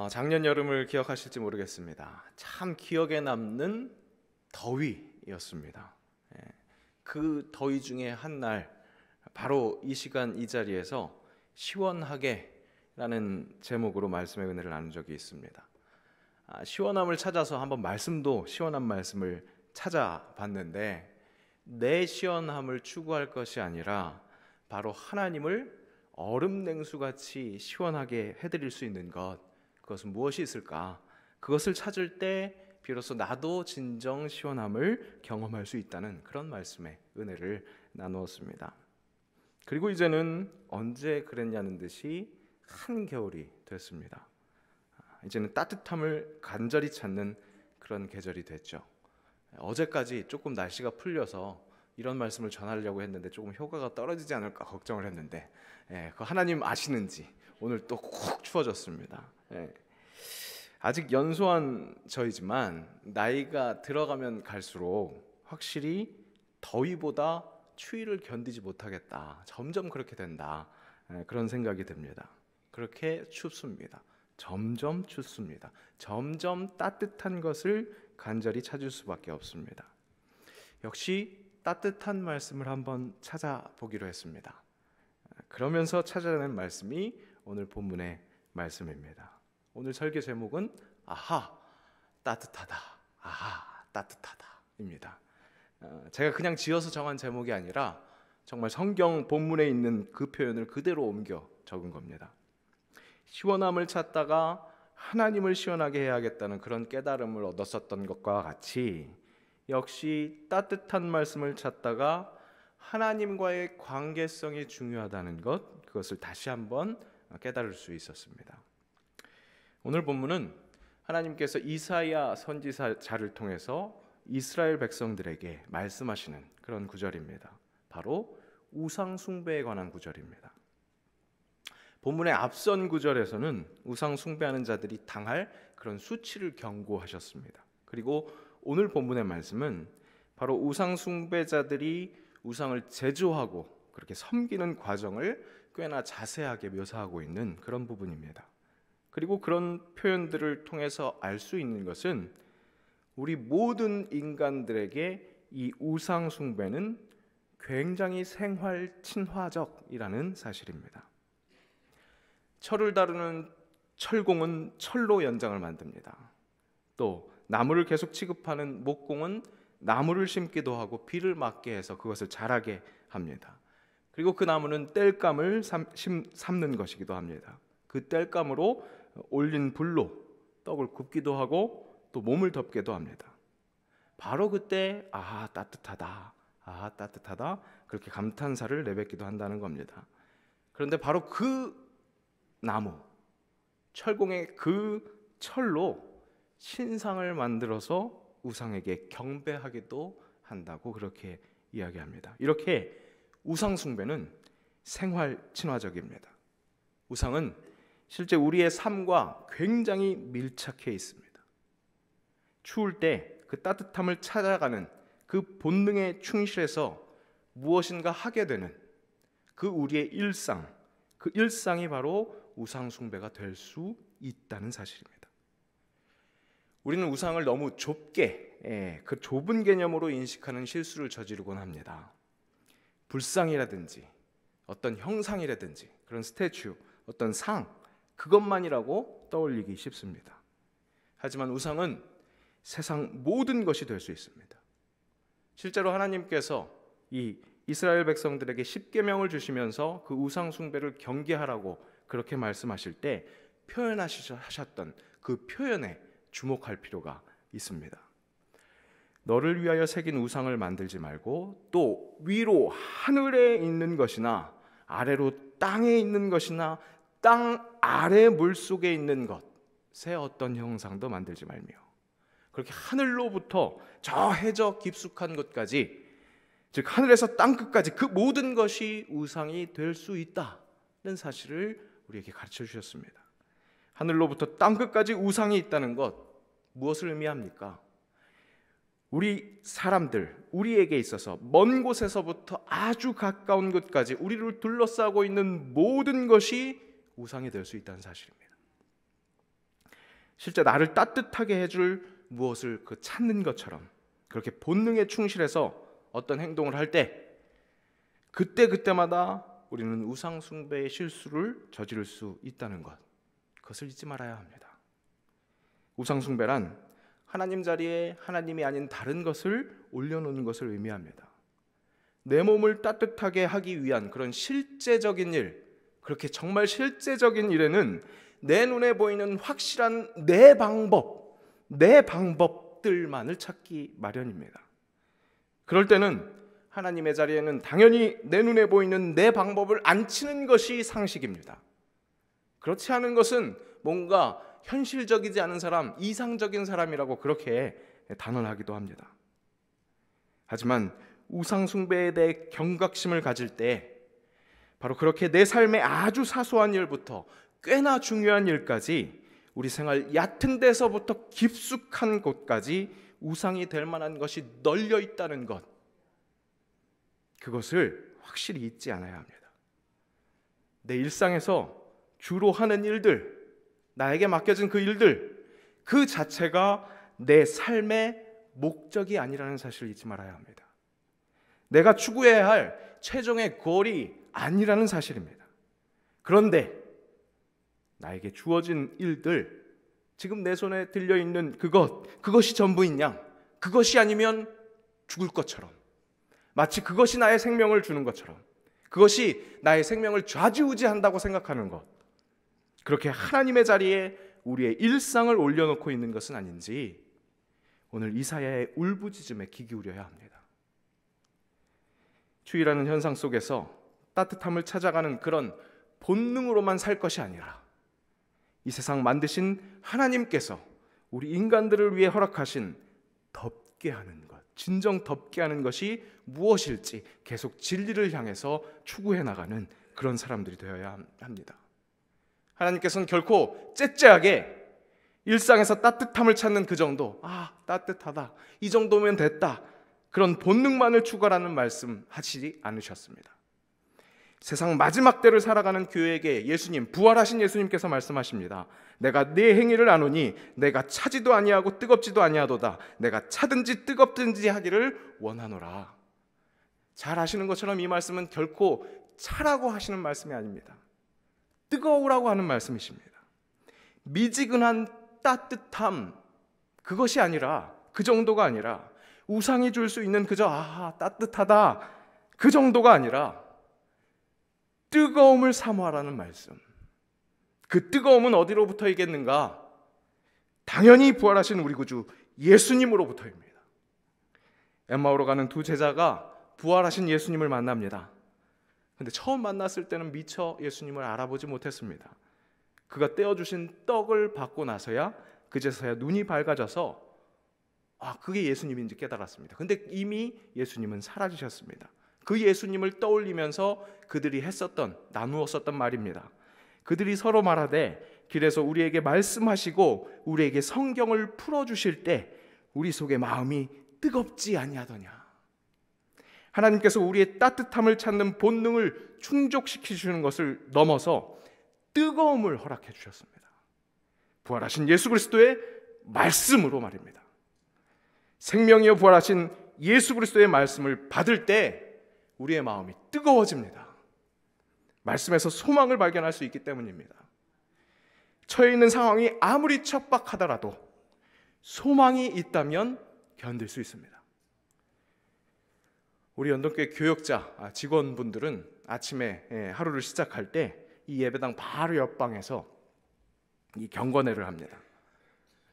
작년 여름을 기억하실지 모르겠습니다. 참 기억에 남는 더위였습니다. 그 더위 중에 한 날 바로 이 시간 이 자리에서 시원하게 라는 제목으로 말씀의 은혜를 나눈 적이 있습니다. 시원함을 찾아서 한번 말씀도 시원한 말씀을 찾아봤는데 내 시원함을 추구할 것이 아니라 바로 하나님을 얼음 냉수같이 시원하게 해드릴 수 있는 그것은 무엇이 있을까? 그것을 찾을 때 비로소 나도 진정 시원함을 경험할 수 있다는 그런 말씀의 은혜를 나누었습니다. 그리고 이제는 언제 그랬냐는 듯이 한겨울이 됐습니다. 이제는 따뜻함을 간절히 찾는 그런 계절이 됐죠. 어제까지 조금 날씨가 풀려서 이런 말씀을 전하려고 했는데 조금 효과가 떨어지지 않을까 걱정을 했는데 그 하나님 아시는지 오늘 또 콕 추워졌습니다. 아직 연소한 저이지만 나이가 들어가면 갈수록 확실히 더위보다 추위를 견디지 못하겠다. 점점 그렇게 된다. 그런 생각이 듭니다. 그렇게 춥습니다. 점점 춥습니다. 점점 따뜻한 것을 간절히 찾을 수밖에 없습니다. 역시 따뜻한 말씀을 한번 찾아보기로 했습니다. 그러면서 찾아낸 말씀이 오늘 본문의 말씀입니다. 오늘 설교 제목은 아하 따뜻하다, 아하 따뜻하다입니다. 제가 그냥 지어서 정한 제목이 아니라 정말 성경 본문에 있는 그 표현을 그대로 옮겨 적은 겁니다. 시원함을 찾다가 하나님을 시원하게 해야겠다는 그런 깨달음을 얻었었던 것과 같이 역시 따뜻한 말씀을 찾다가 하나님과의 관계성이 중요하다는 그것을 다시 한번 깨달을 수 있었습니다. 오늘 본문은 하나님께서 이사야 선지자를 통해서 이스라엘 백성들에게 말씀하시는 그런 구절입니다. 바로 우상 숭배에 관한 구절입니다. 본문의 앞선 구절에서는 우상 숭배하는 자들이 당할 그런 수치를 경고하셨습니다. 그리고 오늘 본문의 말씀은 바로 우상 숭배자들이 우상을 제조하고 그렇게 섬기는 과정을 꽤나 자세하게 묘사하고 있는 그런 부분입니다. 그리고 그런 표현들을 통해서 알 수 있는 것은 우리 모든 인간들에게 이 우상 숭배는 굉장히 생활 친화적이라는 사실입니다. 철을 다루는 철공은 철로 연장을 만듭니다. 또 나무를 계속 취급하는 목공은 나무를 심기도 하고 비를 맞게 해서 그것을 자라게 합니다. 그리고 그 나무는 땔감을 삶는 것이기도 합니다. 그 땔감으로 올린 불로 떡을 굽기도 하고 또 몸을 덮기도 합니다. 바로 그때 아하 따뜻하다, 아하 따뜻하다 그렇게 감탄사를 내뱉기도 한다는 겁니다. 그런데 바로 그 나무, 철공의 그 철로 신상을 만들어서 우상에게 경배하기도 한다고 그렇게 이야기합니다. 이렇게 우상 숭배는 생활 친화적입니다. 우상은 실제 우리의 삶과 굉장히 밀착해 있습니다. 추울 때 그 따뜻함을 찾아가는 그 본능에 충실해서 무엇인가 하게 되는 그 우리의 일상, 그 일상이 바로 우상 숭배가 될 수 있다는 사실입니다. 우리는 우상을 너무 좁게 그 좁은 개념으로 인식하는 실수를 저지르곤 합니다. 불상이라든지 어떤 형상이라든지 그런 스태츄, 어떤 상 그것만이라고 떠올리기 쉽습니다. 하지만 우상은 세상 모든 것이 될 수 있습니다. 실제로 하나님께서 이 이스라엘 백성들에게 십계명을 주시면서 그 우상 숭배를 경계하라고 그렇게 말씀하실 때 표현하셨던 그 표현에 주목할 필요가 있습니다. 너를 위하여 새긴 우상을 만들지 말고 또 위로 하늘에 있는 것이나 아래로 땅에 있는 것이나 땅 아래 물속에 있는 것의 어떤 형상도 만들지 말며 그렇게 하늘로부터 저 해저 깊숙한 곳까지 즉 하늘에서 땅 끝까지 그 모든 것이 우상이 될 수 있다는 사실을 우리에게 가르쳐 주셨습니다. 하늘로부터 땅 끝까지 우상이 있다는 것 무엇을 의미합니까? 우리 사람들, 우리에게 있어서 먼 곳에서부터 아주 가까운 곳까지 우리를 둘러싸고 있는 모든 것이 우상이 될 수 있다는 사실입니다. 실제 나를 따뜻하게 해줄 무엇을 찾는 것처럼 그렇게 본능에 충실해서 어떤 행동을 할 때 그때마다 우리는 우상 숭배의 실수를 저지를 수 있다는 것, 그것을 잊지 말아야 합니다. 우상 숭배란 하나님 자리에 하나님이 아닌 다른 것을 올려놓는 것을 의미합니다. 내 몸을 따뜻하게 하기 위한 그런 실제적인 일, 그렇게 정말 실제적인 일에는 내 눈에 보이는 확실한 내 방법들만을 찾기 마련입니다. 그럴 때는 하나님의 자리에는 당연히 내 눈에 보이는 내 방법을 안 치는 것이 상식입니다. 그렇지 않은 것은 뭔가 현실적이지 않은 사람, 이상적인 사람이라고 그렇게 단언하기도 합니다. 하지만 우상 숭배에 대해 경각심을 가질 때 바로 그렇게 내 삶의 아주 사소한 일부터 꽤나 중요한 일까지 우리 생활 얕은 데서부터 깊숙한 곳까지 우상이 될 만한 것이 널려 있다는 것, 그것을 확실히 잊지 않아야 합니다. 내 일상에서 주로 하는 일들, 나에게 맡겨진 그 일들, 그 자체가 내 삶의 목적이 아니라는 사실을 잊지 말아야 합니다. 내가 추구해야 할 최종의 골이 아니라는 사실입니다. 그런데 나에게 주어진 일들, 지금 내 손에 들려있는 그것이 전부인 양, 그것이 아니면 죽을 것처럼, 마치 그것이 나의 생명을 주는 것처럼, 그것이 나의 생명을 좌지우지한다고 생각하는 것, 그렇게 하나님의 자리에 우리의 일상을 올려놓고 있는 것은 아닌지 오늘 이사야의 울부짖음에 귀 기울여야 합니다. 추위라는 현상 속에서 따뜻함을 찾아가는 그런 본능으로만 살 것이 아니라 이 세상 만드신 하나님께서 우리 인간들을 위해 허락하신 덥게 하는 것, 진정 덥게 하는 것이 무엇일지 계속 진리를 향해서 추구해 나가는 그런 사람들이 되어야 합니다. 하나님께서는 결코 째째하게 일상에서 따뜻함을 찾는 그 정도, 따뜻하다, 이 정도면 됐다, 그런 본능만을 추구하라는 말씀 하시지 않으셨습니다. 세상 마지막 때를 살아가는 교회에게 부활하신 예수님께서 말씀하십니다. 내가 네 행위를 아노니 내가 차지도 아니하고 뜨겁지도 아니하도다. 내가 차든지 뜨겁든지 하기를 원하노라. 잘 아시는 것처럼 이 말씀은 결코 차라고 하시는 말씀이 아닙니다. 뜨거우라고 하는 말씀이십니다. 미지근한 따뜻함, 그것이 아니라, 그 정도가 아니라, 우상이 줄 수 있는 그저 따뜻하다, 그 정도가 아니라 뜨거움을 사모하라는 말씀. 그 뜨거움은 어디로부터 이겠는가? 당연히 부활하신 우리 구주 예수님으로부터입니다. 엠마오로 가는 두 제자가 부활하신 예수님을 만납니다. 근데 처음 만났을 때는 미처 예수님을 알아보지 못했습니다. 그가 떼어주신 떡을 받고 나서야 그제서야 눈이 밝아져서 그게 예수님인지 깨달았습니다. 근데 이미 예수님은 사라지셨습니다. 그 예수님을 떠올리면서 그들이 나누었었던 말입니다. 그들이 서로 말하되 길에서 우리에게 말씀하시고 우리에게 성경을 풀어주실 때 우리 속의 마음이 뜨겁지 아니하더냐. 하나님께서 우리의 따뜻함을 찾는 본능을 충족시키시는 것을 넘어서 뜨거움을 허락해 주셨습니다. 부활하신 예수 그리스도의 말씀으로 말입니다. 생명이여 부활하신 예수 그리스도의 말씀을 받을 때 우리의 마음이 뜨거워집니다. 말씀에서 소망을 발견할 수 있기 때문입니다. 처해 있는 상황이 아무리 척박하더라도 소망이 있다면 견딜 수 있습니다. 우리 연동교회 교역자 직원분들은 아침에 하루를 시작할 때 이 예배당 바로 옆방에서 이 경건회를 합니다.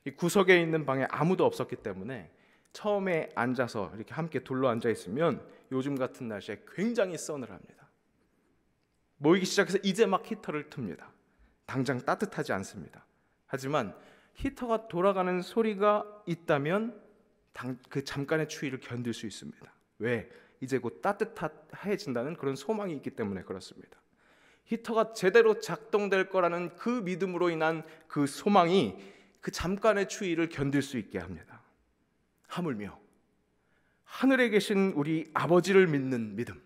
이 구석에 있는 방에 아무도 없었기 때문에 처음에 앉아서 이렇게 함께 둘러 앉아 있으면 요즘 같은 날씨에 굉장히 서늘합니다. 모이기 시작해서 이제 막 히터를 틉니다. 당장 따뜻하지 않습니다. 하지만 히터가 돌아가는 소리가 있다면 그 잠깐의 추위를 견딜 수 있습니다. 왜? 이제 곧 따뜻해진다는 그런 소망이 있기 때문에 그렇습니다. 히터가 제대로 작동될 거라는 그 믿음으로 인한 그 소망이 그 잠깐의 추위를 견딜 수 있게 합니다. 하물며 하늘에 계신 우리 아버지를 믿는 믿음,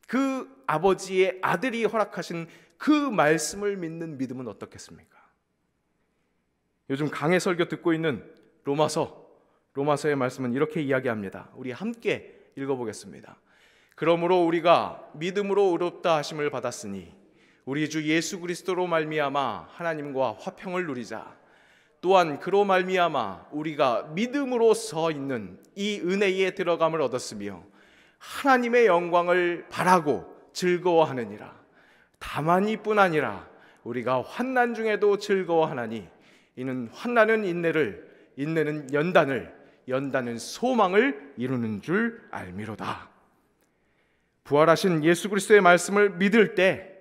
그 아버지의 아들이 허락하신 그 말씀을 믿는 믿음은 어떻겠습니까? 요즘 강해 설교 듣고 있는 로마서의 말씀은 이렇게 이야기합니다. 우리 함께 읽어보겠습니다. 그러므로 우리가 믿음으로 의롭다 하심을 받았으니 우리 주 예수 그리스도로 말미암아 하나님과 화평을 누리자. 또한 그로 말미암아 우리가 믿음으로 서 있는 이 은혜에 들어감을 얻었으며 하나님의 영광을 바라고 즐거워하느니라. 다만 이뿐 아니라 우리가 환난 중에도 즐거워하나니 이는 환난은 인내를, 인내는 연단을, 연단은 소망을 이루는 줄 알미로다. 부활하신 예수 그리스도의 말씀을 믿을 때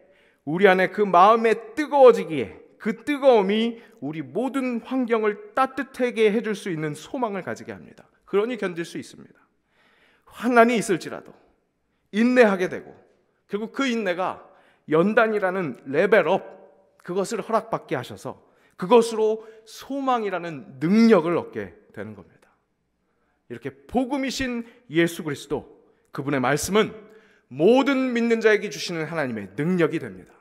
우리 안에 그 마음에 뜨거워지기에 그 뜨거움이 우리 모든 환경을 따뜻하게 해줄 수 있는 소망을 가지게 합니다. 그러니 견딜 수 있습니다. 환난이 있을지라도 인내하게 되고, 결국 그 인내가 연단이라는 레벨업, 그것을 허락받게 하셔서 그것으로 소망이라는 능력을 얻게 되는 겁니다. 이렇게 복음이신 예수 그리스도, 그분의 말씀은 모든 믿는 자에게 주시는 하나님의 능력이 됩니다.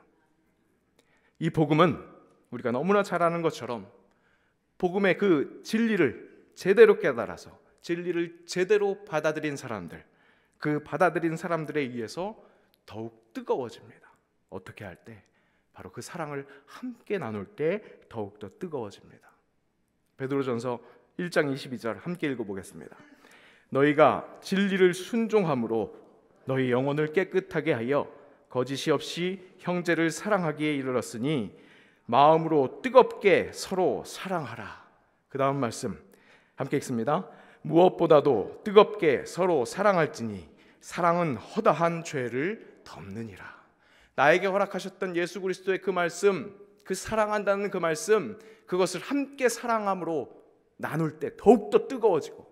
이 복음은 우리가 너무나 잘 아는 것처럼 복음의 그 진리를 제대로 깨달아서 진리를 제대로 받아들인 사람들, 그 받아들인 사람들에 의해서 더욱 뜨거워집니다. 어떻게 할 때? 바로 그 사랑을 함께 나눌 때 더욱더 뜨거워집니다. 베드로전서 1장 22절 함께 읽어보겠습니다. 너희가 진리를 순종함으로 너희 영혼을 깨끗하게 하여 거짓이 없이 형제를 사랑하기에 이르렀으니 마음으로 뜨겁게 서로 사랑하라. 그 다음 말씀 함께 읽습니다. 무엇보다도 뜨겁게 서로 사랑할지니 사랑은 허다한 죄를 덮느니라. 나에게 허락하셨던 예수 그리스도의 그 말씀, 그 사랑한다는 그 말씀, 그것을 함께 사랑함으로 나눌 때 더욱더 뜨거워지고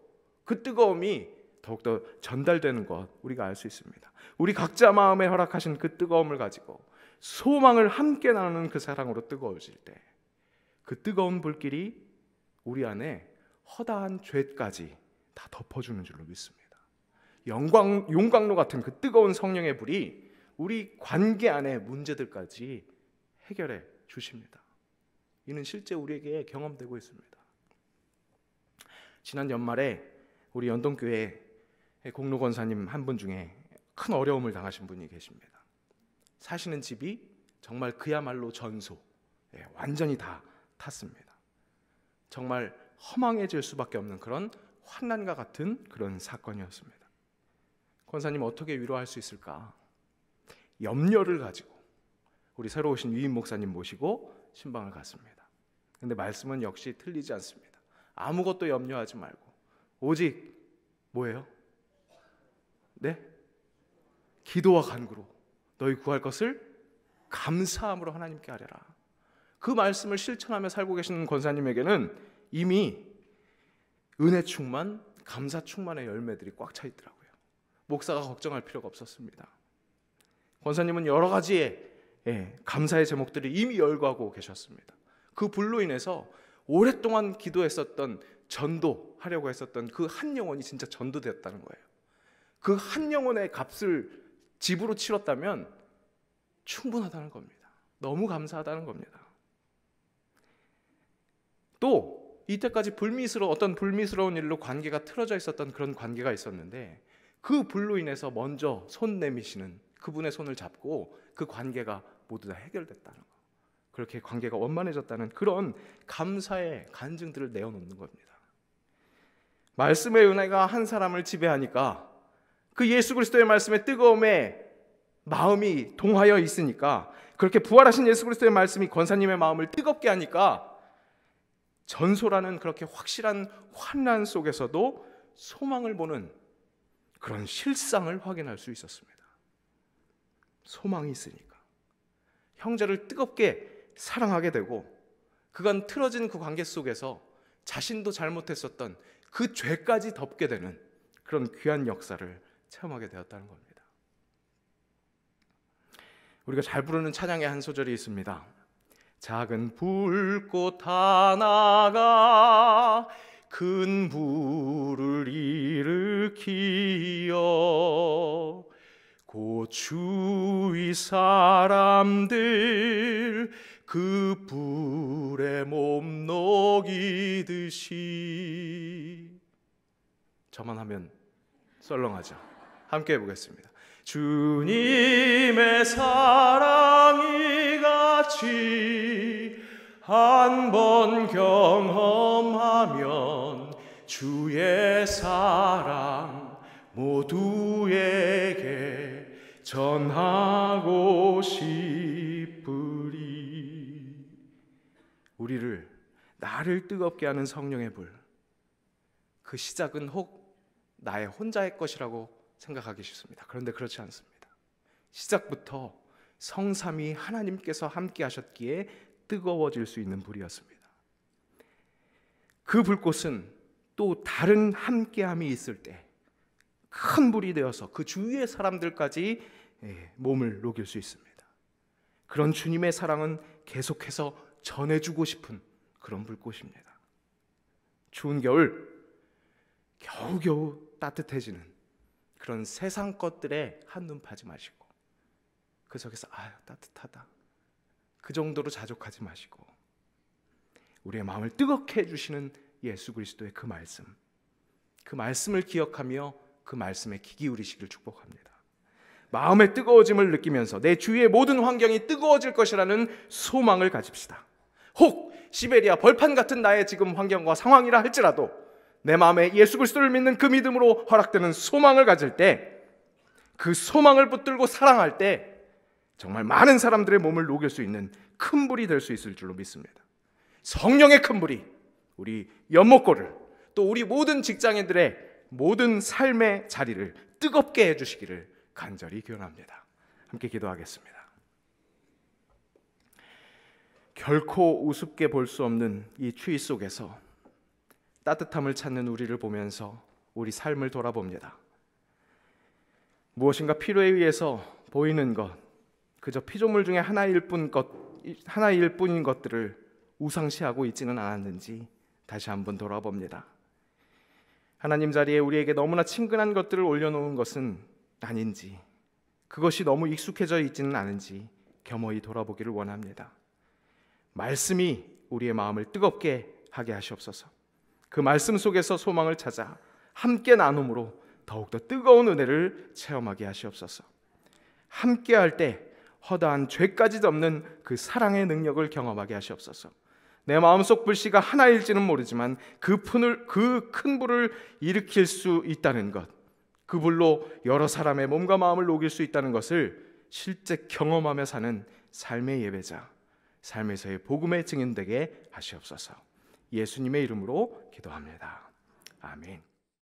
그 뜨거움이 더욱더 전달되는 것 우리가 알 수 있습니다. 우리 각자 마음에 허락하신 그 뜨거움을 가지고 소망을 함께 나누는 그 사랑으로 뜨거워질 때 그 뜨거운 불길이 우리 안에 허다한 죄까지 다 덮어주는 줄로 믿습니다. 용광로 같은 그 뜨거운 성령의 불이 우리 관계 안의 문제들까지 해결해 주십니다. 이는 실제 우리에게 경험되고 있습니다. 지난 연말에 우리 연동교회 공로 권사님 한 분 중에 큰 어려움을 당하신 분이 계십니다. 사시는 집이 정말 그야말로 전소, 완전히 다 탔습니다. 정말 허망해질 수밖에 없는 그런 환난과 같은 그런 사건이었습니다. 권사님 어떻게 위로할 수 있을까? 염려를 가지고 우리 새로 오신 유임 목사님 모시고 신방을 갔습니다. 근데 말씀은 역시 틀리지 않습니다. 아무것도 염려하지 말고 오직 뭐예요? 네? 기도와 간구로 너희 구할 것을 감사함으로 하나님께 아뢰라. 그 말씀을 실천하며 살고 계시는 권사님에게는 이미 은혜 충만, 감사 충만의 열매들이 꽉 차 있더라고요. 목사가 걱정할 필요가 없었습니다. 권사님은 여러 가지의 감사의 제목들을 이미 열거하고 계셨습니다. 그 불로 인해서 오랫동안 기도했었던, 전도하려고 했었던 그 한 영혼이 진짜 전도되었다는 거예요. 그 한 영혼의 값을 집으로 치렀다면 충분하다는 겁니다. 너무 감사하다는 겁니다. 또 이때까지 어떤 불미스러운 일로 관계가 틀어져 있었던 그런 관계가 있었는데 그 불로 인해서 먼저 손 내미시는 그분의 손을 잡고 그 관계가 모두 다 해결됐다는 거. 그렇게 관계가 원만해졌다는 그런 감사의 간증들을 내어놓는 겁니다. 말씀의 은혜가 한 사람을 지배하니까 그 예수 그리스도의 말씀의 뜨거움에 마음이 동하여 있으니까, 그렇게 부활하신 예수 그리스도의 말씀이 권사님의 마음을 뜨겁게 하니까 전소라는 그렇게 확실한 환난 속에서도 소망을 보는 그런 실상을 확인할 수 있었습니다. 소망이 있으니까 형제를 뜨겁게 사랑하게 되고, 그간 틀어진 그 관계 속에서 자신도 잘못했었던 그 죄까지 덮게 되는 그런 귀한 역사를 체험하게 되었다는 겁니다. 우리가 잘 부르는 찬양의 한 소절이 있습니다. 작은 불꽃 하나가 큰 불을 일으키어 곧 주위 사람들 그 불에 몸 녹이듯이. 저만 하면 썰렁하죠. 함께 해보겠습니다. 주님의 사랑이 같이 한번 경험하면 주의 사랑 모두에게 전하고 싶으리. 우리를, 나를 뜨겁게 하는 성령의 불, 그 시작은 혹 나의 혼자의 것이라고 생각하기 쉽습니다. 그런데 그렇지 않습니다. 시작부터 성삼위 하나님께서 함께 하셨기에 뜨거워질 수 있는 불이었습니다. 그 불꽃은 또 다른 함께함이 있을 때 큰 불이 되어서 그 주위의 사람들까지 몸을 녹일 수 있습니다. 그런 주님의 사랑은 계속해서 전해주고 싶은 그런 불꽃입니다. 추운 겨울, 겨우겨우 따뜻해지는 그런 세상 것들에 한눈 파지 마시고, 그 속에서 아유 따뜻하다, 그 정도로 자족하지 마시고, 우리의 마음을 뜨겁게 해주시는 예수 그리스도의 그 말씀을 기억하며 그 말씀에 귀 기울이시길 축복합니다. 마음의 뜨거워짐을 느끼면서 내 주위의 모든 환경이 뜨거워질 것이라는 소망을 가집시다. 혹 시베리아 벌판 같은 나의 지금 환경과 상황이라 할지라도 내 마음에 예수 그리스도를 믿는 그 믿음으로 허락되는 소망을 가질 때, 그 소망을 붙들고 사랑할 때 정말 많은 사람들의 몸을 녹일 수 있는 큰 불이 될 수 있을 줄로 믿습니다. 성령의 큰 불이 우리 연못골을, 또 우리 모든 직장인들의 모든 삶의 자리를 뜨겁게 해주시기를 간절히 기원합니다. 함께 기도하겠습니다. 결코 우습게 볼 수 없는 이 추위 속에서 따뜻함을 찾는 우리를 보면서 우리 삶을 돌아봅니다. 무엇인가 필요에 의해서 보이는 것, 그저 피조물 중에 하나일 뿐인 것들을 우상시하고 있지는 않았는지 다시 한번 돌아봅니다. 하나님 자리에 우리에게 너무나 친근한 것들을 올려놓은 것은 아닌지, 그것이 너무 익숙해져 있지는 않은지 겸허히 돌아보기를 원합니다. 말씀이 우리의 마음을 뜨겁게 하게 하시옵소서. 그 말씀 속에서 소망을 찾아 함께 나눔으로 더욱더 뜨거운 은혜를 체험하게 하시옵소서. 함께 할 때 허다한 죄까지 덮는 그 사랑의 능력을 경험하게 하시옵소서. 내 마음속 불씨가 하나일지는 모르지만 그 큰 불을 일으킬 수 있다는 것, 그 불로 여러 사람의 몸과 마음을 녹일 수 있다는 것을 실제 경험하며 사는 삶의 예배자, 삶에서의 복음의 증인되게 하시옵소서. 예수님의 이름으로 기도합니다. 아멘.